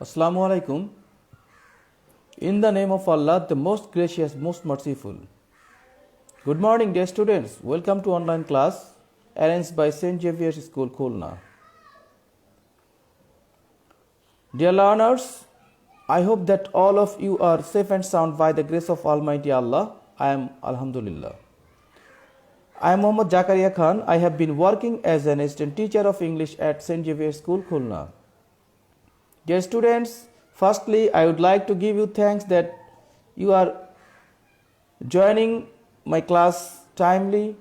Assalamu alaikum. In the name of Allah, the most gracious, most merciful. Good morning, dear students. Welcome to online class arranged by St. Xavier's School, Khulna. Dear learners, I hope that all of you are safe and sound by the grace of Almighty Allah. I am Alhamdulillah. I am Muhammad Zakaria Khan. I have been working as an assistant teacher of English at St. Xavier's School, Khulna. Dear students, firstly, I would like to give you thanks that you are joining my class timely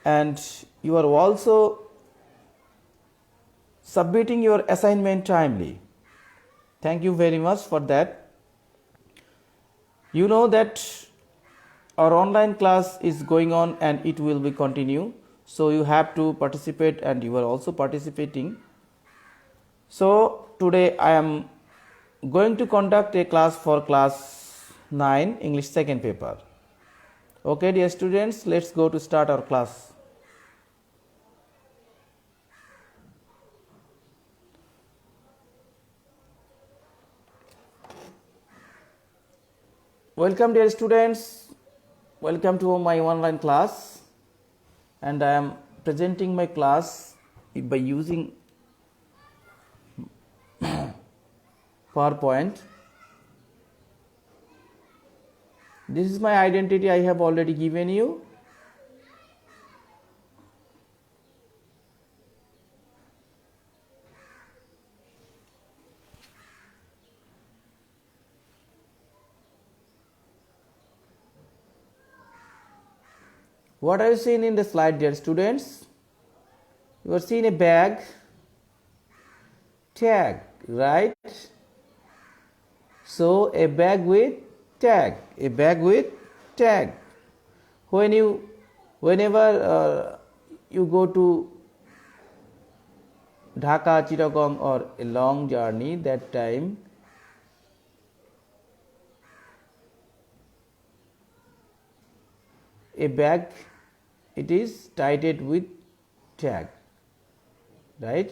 and you are also submitting your assignment timely. Thank you very much for that. You know that our online class is going on and it will be continue. So you have to participate and you are also participating. So today I am going to conduct a class for class 9 English second paper. Okay, dear students, let's go to start our class. Welcome, dear students. Welcome to my online class, and I am presenting my class by using PowerPoint. This is my identity I have already given you. What are you seeing in the slide, dear students? You are seeing a bag, tag, right? So a bag with tag, a bag with tag. Whenever you go to Dhaka, Chittagong or a long journey, that time a bag, it is tied with tag, right?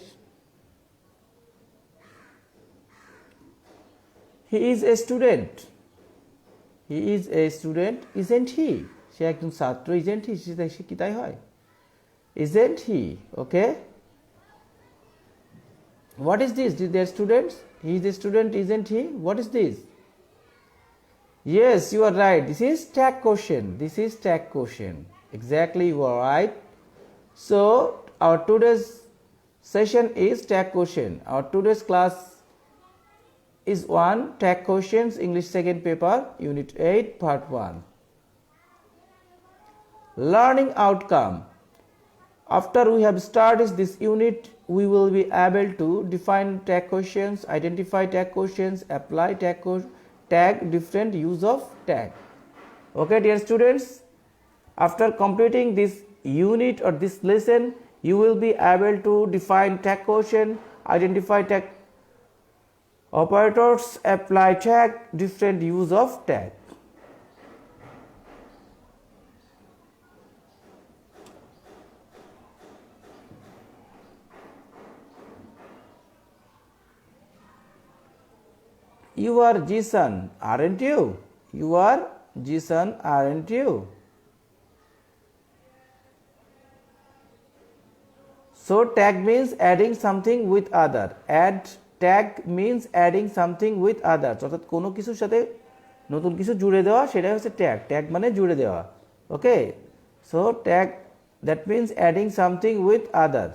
He is a student. He is a student, isn't he? সে একজন ছাত্র, isn't he? সে কি তাই হয়? Isn't he? Okay. What is this, dear students? He is a student, isn't he? What is this? Yes, you are right. This is tag question. This is tag question. Exactly, you are right. So our today's session is tag question. Our today's class is one tag questions English second paper unit 8 part 1. Learning outcome. After we have started this unit, we will be able to define tag questions, identify tag questions, apply tag, different use of tag. Okay, dear students, after completing this unit or this lesson, you will be able to define tag question, identify tag operators, apply tag, different use of tag. You are Jisan, aren't you? You are Jisan, aren't you? So tag means adding something with other. Add tag means adding something with others. অর্থাৎ কোনো কিছুর সাথে নতুন কিছু জুড়ে দেওয়া, সেটাই হচ্ছে ট্যাগ। ট্যাগ মানে জুড়ে দেওয়া। Okay, so tag that means adding something with other.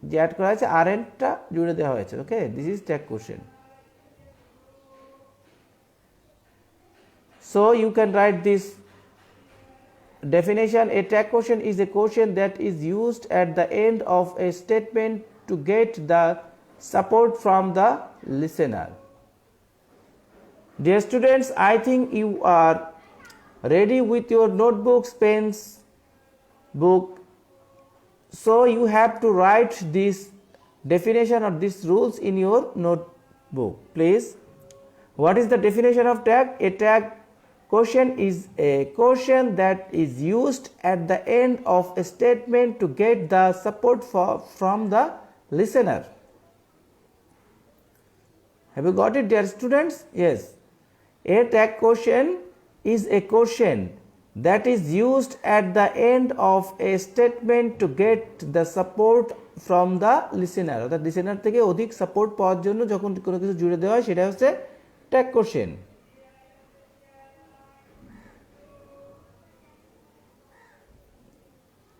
যে অ্যাড করা হয়েছে আরেনটা জুড়ে দেওয়া হয়েছে। Okay, this is tag question. So you can write this definition. A tag question is a question that is used at the end of a statement to get the support from the listener. Dear students, I think you are ready with your notebooks, pens, book. So you have to write this definition or these rules in your notebook, please. What is the definition of tag? A tag question is a question that is used at the end of a statement to get the support from the listener. Have you got it, dear students? Yes. A tag question is a question that is used at the end of a statement to get the support from the listener. অর্থাৎ listener থেকে অধিক support পাওয়ার জন্য যখন কোনো কিছু জুড়ে দেওয়া হয় সেটা হচ্ছে tag question.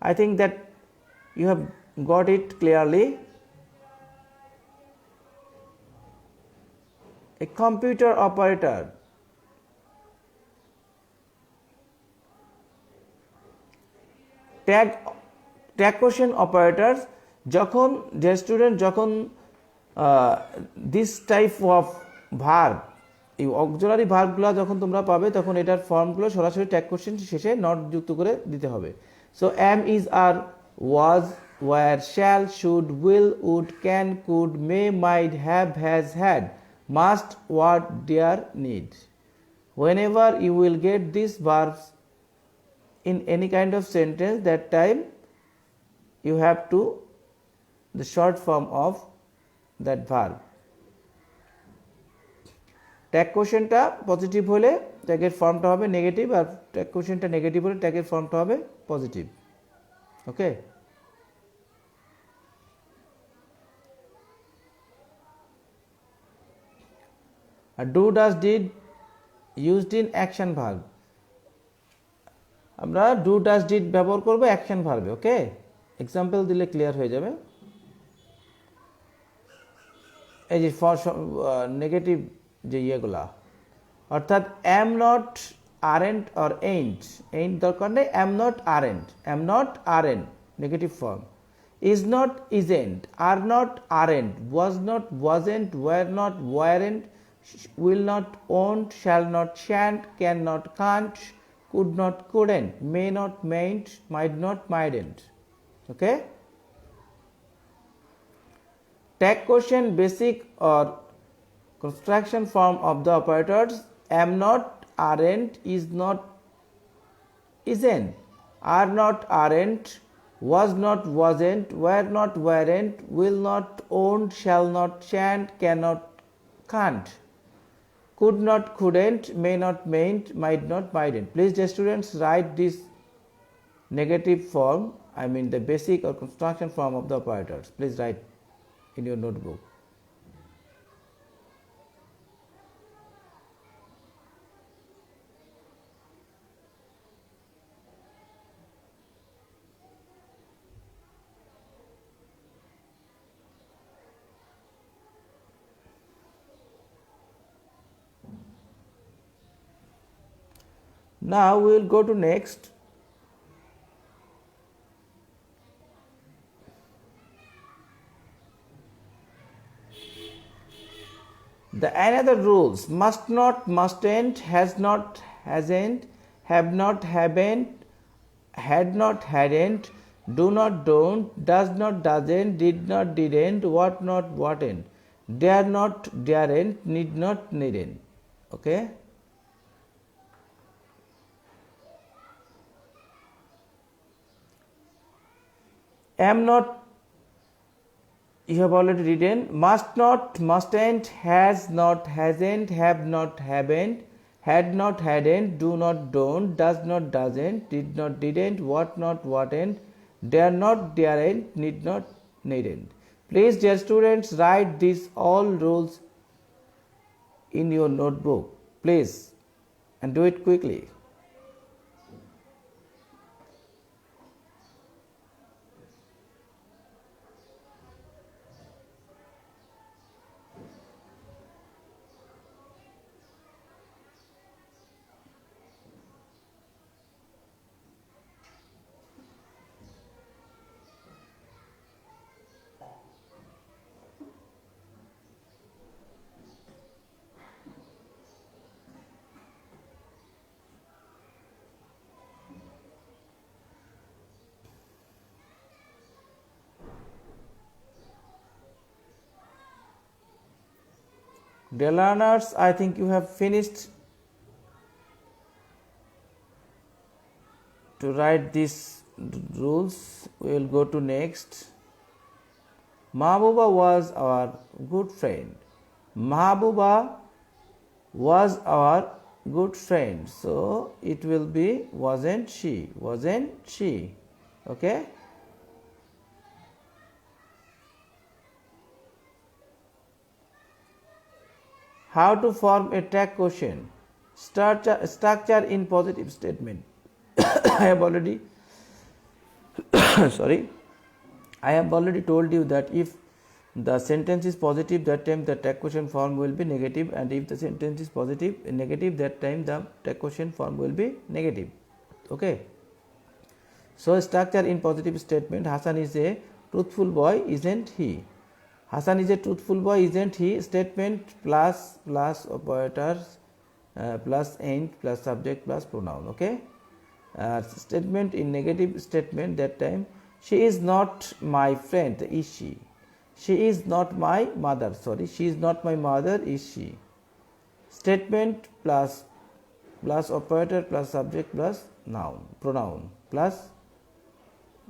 I think that you have got it clearly. A computer operator tag question operators যখন যে স্টুডেন্ট যখন দিস টাইপ অফ ভার্ব এই অক্সিলারি ভার্বগুলো যখন তোমরা পাবে তখন এটার ফর্মগুলো সরাসরি ট্যাগ কোশ্চেন শেষে নট যুক্ত করে দিতে হবে। So am is are was were shall should will would can could may might have has had must ought dare need. whenever you will get these verbs in any kind of sentence, that time you have to the short form of that verb. Tag কোশ্চেনটা positive হলে ট্যাগের ফর্মটা হবে negative, আর tag কোশ্চেনটা negative হলে ট্যাগের ফর্মটা হবে পজিটিভ। ওকে, আর do does did used in action verb, আমরা ডু ডাজ ডিড ব্যবহার করব অ্যাকশন ভার্বে। ওকে, এক্সাম্পল দিলে ক্লিয়ার হয়ে যাবে। এই যে নেগেটিভ যে ইয়েগুলা, অর্থাৎ am not aren't or ain't দরকার নেই, am not aren't negative form, is not isn't, are not aren't, was not wasn't, were not warrant, will not, won't, shall not, shan't, cannot, can't, could not, couldn't, may not, mayn't, might not, mightn't. Okay, tag question basic or construction form of the operators: am not, aren't, is not, isn't, are not, aren't, was not, wasn't, were not, weren't, will not, won't, shall not, shan't, cannot, can't, could not, couldn't, may not, mayn't, might not, mightn't. Please, dear students, write this negative form, I mean the basic or construction form of the operators. Please write in your notebook. Now we will go to next. The another rules: must not, mustn't, has not, hasn't, have not, haven't, had not, hadn't, do not, don't, does not, doesn't, did not, didn't, what not, whatn't, dare not, daren't, need not, needn't. Okay, am not you have already written, must not, mustn't, has not, hasn't, have not, haven't, had not, hadn't, do not, don't, does not, doesn't, did not, didn't, what not, whatn't, dare not, daren't, need not, needn't. Please, dear students, write these all rules in your notebook, please, and do it quickly. Dear learners, I think you have finished to write these rules. We will go to next. Mahbuba was our good friend. Mahabuba was our good friend. So it will be wasn't she. Wasn't she? Okay. How to form a tag question? Structure in positive statement. I have already sorry. I have already told you that if the sentence is positive, that time the tag question form will be negative, and if the sentence is negative, that time the tag question form will be negative. Okay. So structure in positive statement: Hassan is a truthful boy, isn't he? Hassan is a truthful boy, isn't he? Statement plus operators plus ain't plus subject plus pronoun. Okay. Statement in negative statement, that time, she is not my friend, is she? She is not my mother. Sorry, she is not my mother, is she? Statement plus operator plus subject plus noun pronoun plus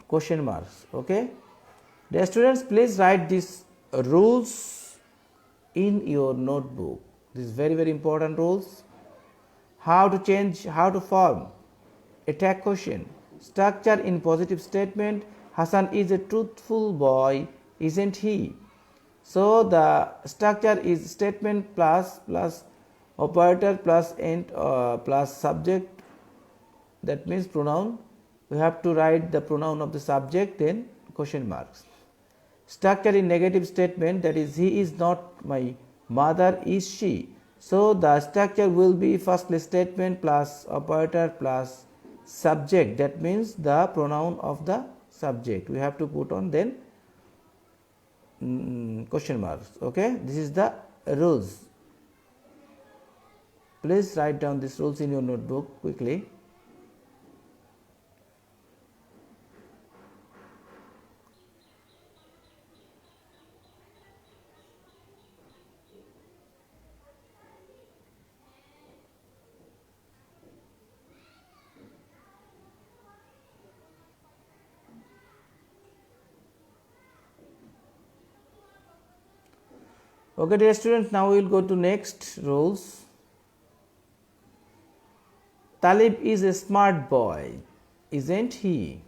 question marks. Okay. Dear students, please write these rules in your notebook. This is very important rules. How to form a tag question. Structure in positive statement: Hassan is a truthful boy, isn't he? So the structure is statement plus operator plus and plus subject, that means pronoun. We have to write the pronoun of the subject, then question marks. Structure in negative statement, that is, he is not my mother, is she? So the structure will be firstly statement plus operator plus subject, that means the pronoun of the subject we have to put on, then question marks. Okay, this is the rules. Please write down these rules in your notebook quickly. Okay, dear students, now we will go to next rules. Talib is a smart boy, isn't he?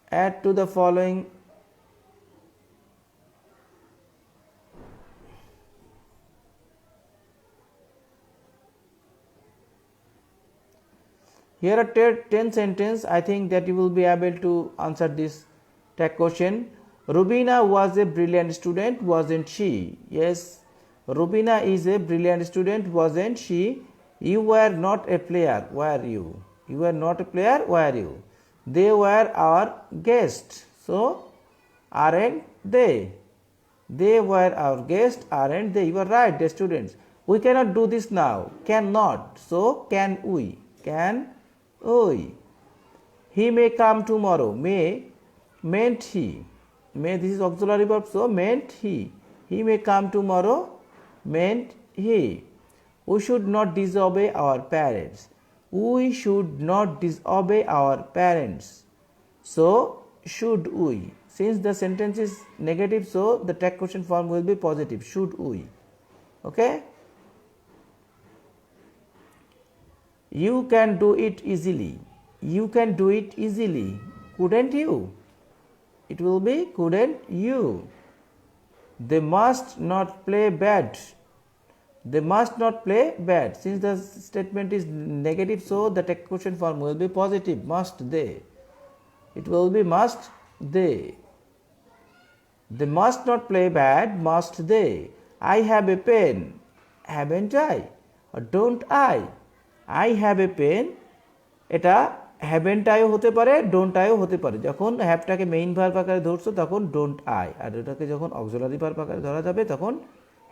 Add to the following here are 10 sentences. I think that you will be able to answer this tag question. Rubina was a brilliant student, wasn't she? Yes, Rubina is a brilliant student, wasn't she? You were not a player, were you? You were not a player, were you? They were our guests, so aren't they? They were our guests, aren't they? You are right, dear students. We cannot do this now. Cannot. So can we? Can we? He may come tomorrow. May meant he. May, this is auxiliary verb, so meant he. He may come tomorrow meant he. We should not disobey our parents. We should not disobey our parents. So should we. Since the sentence is negative, so the tag question form will be positive. Should we? Okay. You can do it easily. You can do it easily. Couldn't you? It will be couldn't you. They must not play bad. They must not play bad. Since the statement is negative, so the tag question form will be positive. Must they? It will be must they. They must not play bad, must they? I have a pen, haven't I? Or don't I? I have a pen. এটা haven't আইও হতে পারে, don't আইও হতে পারে। যখন হ্যাভটাকে main verb আকারে ধরছো তখন don't I, আর এটাকে যখন অক্সিলারি ভার্ব আকারে ধরা যাবে তখন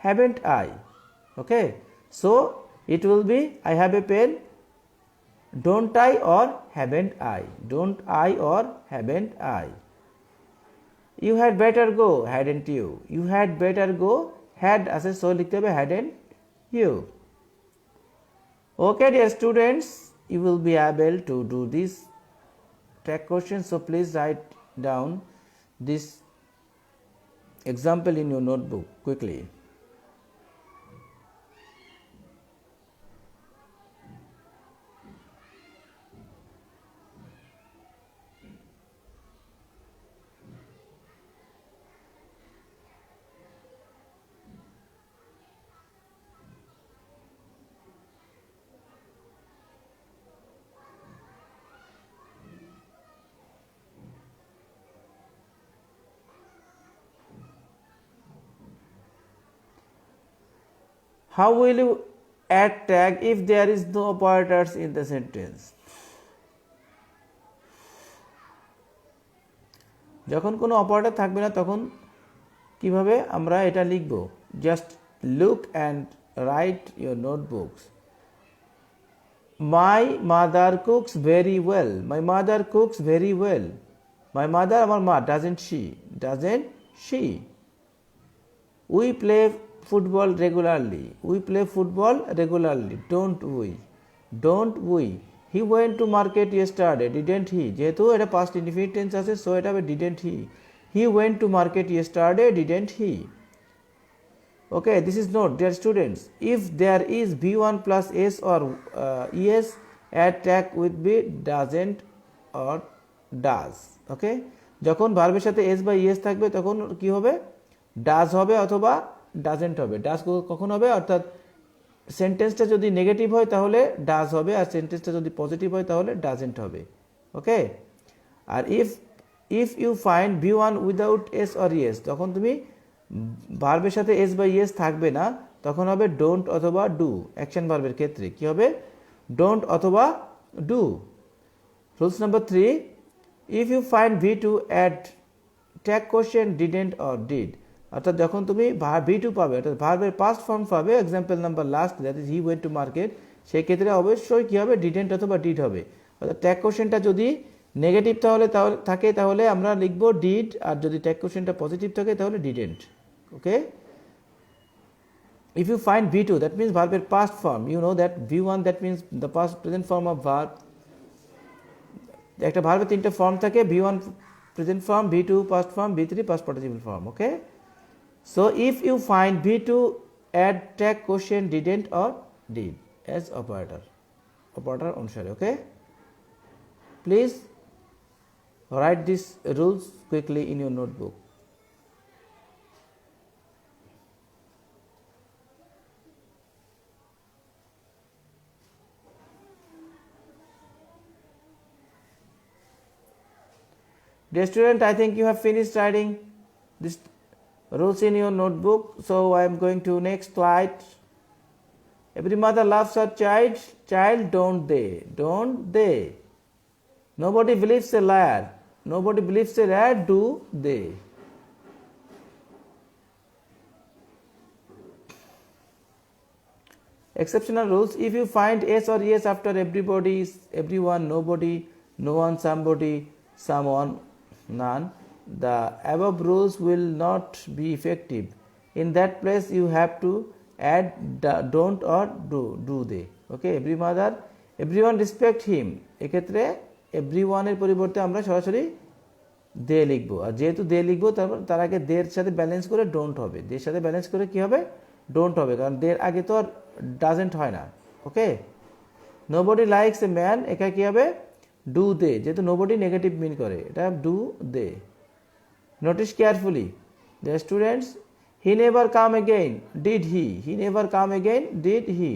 haven't I. Okay, so it will be I have a pen, don't I or haven't I, don't I or haven't I. You had better go, hadn't you, you had better go, had আছে so লিখতে হবে hadn't you. Okay, dear students, you will be able to do this tag question. So please write down this example in your notebook quickly. How will you add tag if there is no operators in the sentence? যখন কোনো operator থাকবে না তখন কিভাবে আমরা এটা লিখব? Just look and right your notebooks. My mother cooks very well. My mother cooks very well. My mother, আমার মা, doesn't she? Doesn't she? We play football regularly. We play football regularly. Don't we? Don't we? He went to market yesterday, didn't he? যেহেতু এটা past indefinite tense আছে, so এটা হবে didn't he? He went to market yesterday, didn't he? Okay, this is note, dear students. If there is B1 plus S or ES, add tag with B doesn't or does. Okay, যখন ভার্বের সাথে S বা ES থাকবে তখন কি হবে? does হবে অথবা doesn't হবে। does কখন হবে? অর্থাৎ সেন্টেন্সটা যদি নেগেটিভ হয় তাহলে does হবে, আর সেন্টেন্সটা যদি পজিটিভ হয় তাহলে doesn't হবে। ওকে, আর if you find B1 without S or ES, তখন তুমি ভার্বের সাথে এস বা ইএস থাকবে না, তখন হবে ডোন্ট অথবা ডু। অ্যাকশন ভার্বের ক্ষেত্রে কি হবে? ডোন্ট অথবা do. Rules number 3, if you find V2 add tag question didn't or did, অর্থাৎ যখন তুমি V2 পাবে অর্থাৎ ভার্বের পাস্ট ফর্ম পাবে, example number last, that is he went to market, সেই ক্ষেত্রে অবশ্যই কি হবে? ডিডেন্ট অথবা ডিড হবে। অর্থাৎ ট্যাগ কোশ্চেনটা যদি নেগেটিভ থাকে তাহলে আমরা লিখব ডিড, আর যদি ট্যাগ কোশ্চেনটা পজিটিভ থাকে তাহলে didn't. Okay, if you find V2, that means verb past form, you know that V1, that means the past present form of verb, একটা ভার্বের তিনটা ফর্ম থাকে, V1 present form, V2 past form, V3 past participle form. Okay, so if you find V2, add tag question didn't or did as operator অনুসারে। Okay, please write these rules quickly in your notebook. Dear student, I think you have finished writing these rules in your notebook, so I am going to next slide. Every mother loves her child, don't they? Don't they? Nobody believes a liar. Nobody believes a liar, do they? Exceptional rules, if you find S or ES after everybody, everyone, nobody, no one, somebody, someone, none, the above rules will not be effective. In that place you have to add don't or do they. Okay, every mother, everyone respect him, এক্ষেত্রে everyone এর পরিবর্তে আমরা সরাসরি দে লিখব, আর যেহেতু দে লিখব তার আগে দের সাথে ব্যালেন্স করে ডোন্ট হবে, দের সাথে ব্যালেন্স করে কি হবে? ডোন্ট হবে, কারণ দের আগে তো আর ডাজেন্ট হয় না। ওকে, নোবডি লাইকস এ ম্যান, একা কি হবে? ডু দে, যেহেতু নোবডি নেগেটিভ মিন করে, এটা do they. Notice carefully, the students, he never come again, did he? He never come again, did he?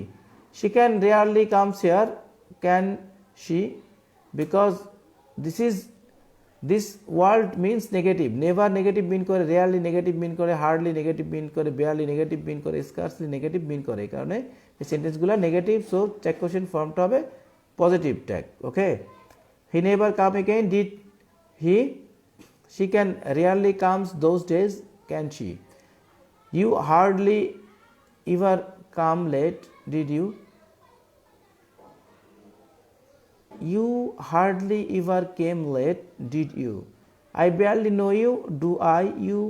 She can rarely comes here, can she? Because this word means negative, never negative mean করে, rarely negative mean করে, hardly negative mean করে, barely negative mean করে, scarcely negative mean করে, এই কারণে এই সেন্টেন্সগুলো negative, so tag question ফর্মটা হবে positive tag. Okay, he never come again, did he? She can rarely comes those days, can she? You hardly ever come late, did you? You hardly ever came late, did you? I barely know you, do I? You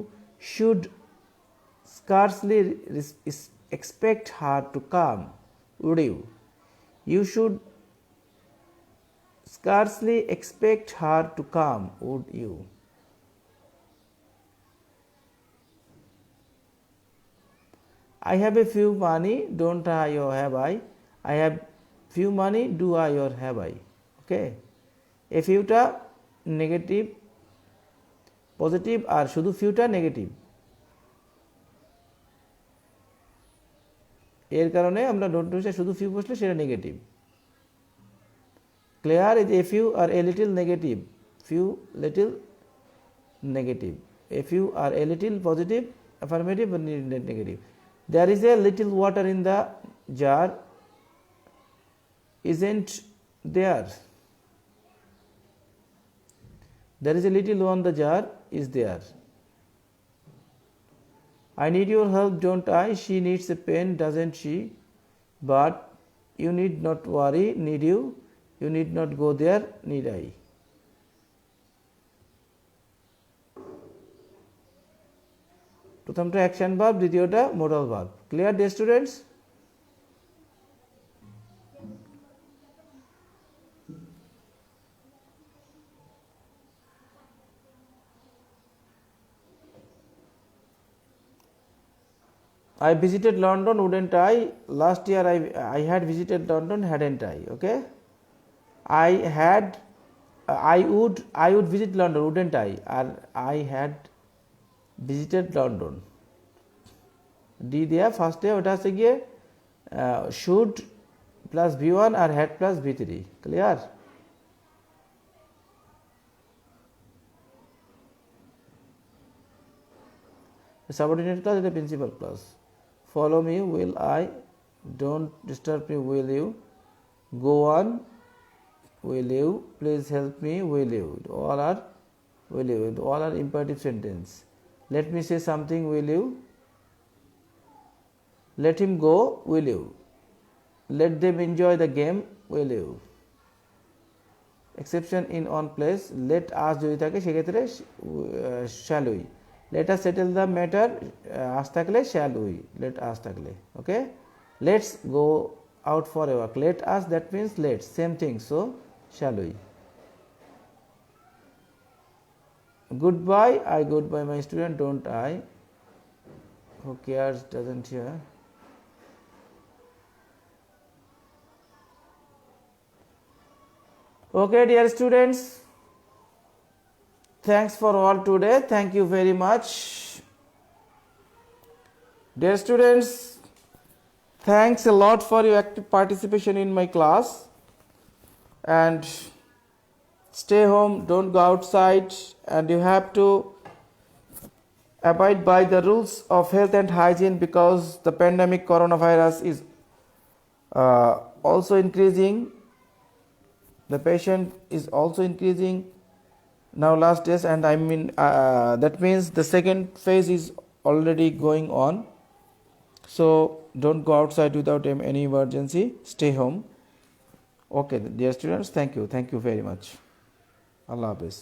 should scarcely expect her to come, would you? You should scarcely expect her to come, would you? I have a few money, don't I or have I? I have few money, do I or have I? Okay, a fewটা negative positive, আর শুধু ফিউটা negative, এর কারণে আমরা নোটে শুধু few বসলে সেটা negative. Clear? Is a few or a little negative, few little negative, a few or a little positive, affirmative or negative. There is a little water in the jar, isn't there? There is a little on the jar, is there? I need your help, don't I? She needs a pen, doesn't she? But you need not worry, need you? You need not go there, need I? প্রথমটা action verb, দ্বিতীয়টা modal verb. Clear dear students? I visited London, wouldn't I? Last year I had visited London, hadn't I? Okay. I would visit London, wouldn't I? Or I had visited London. D দিয়া ফার্স্টে ওটা আছে গিয়ে should plus V1 R had plus V3. Clear? Subordinate clause, এটা principal clause. Follow me, will I? Don't disturb me, will you? Go on, will you? Please help me, will you? All are will you? All are imperative sentence. Let me say something, will you? Let him go, will you? Let them enjoy the game, will you? Exception in on place, let us যদি থাকে সেক্ষেত্রে shall we. Let us settle the matter, us থাকলে shall we. Let us থাকলে, okay? Let's go out for a walk. Let us, that means let's, same thing, so shall we. Goodbye, I goodbye my student, don't I? Who cares, doesn't hear. Okay, dear students, thanks for all today. Thank you very much. Dear students, thanks a lot for your active participation in my class. And stay home, don't go outside, and you have to abide by the rules of health and hygiene because the pandemic coronavirus is also increasing. The patient is also increasing now last days, and I mean that means the second phase is already going on. So don't go outside without any emergency. Stay home. Okay, dear students, thank you very much. Allah Hafiz.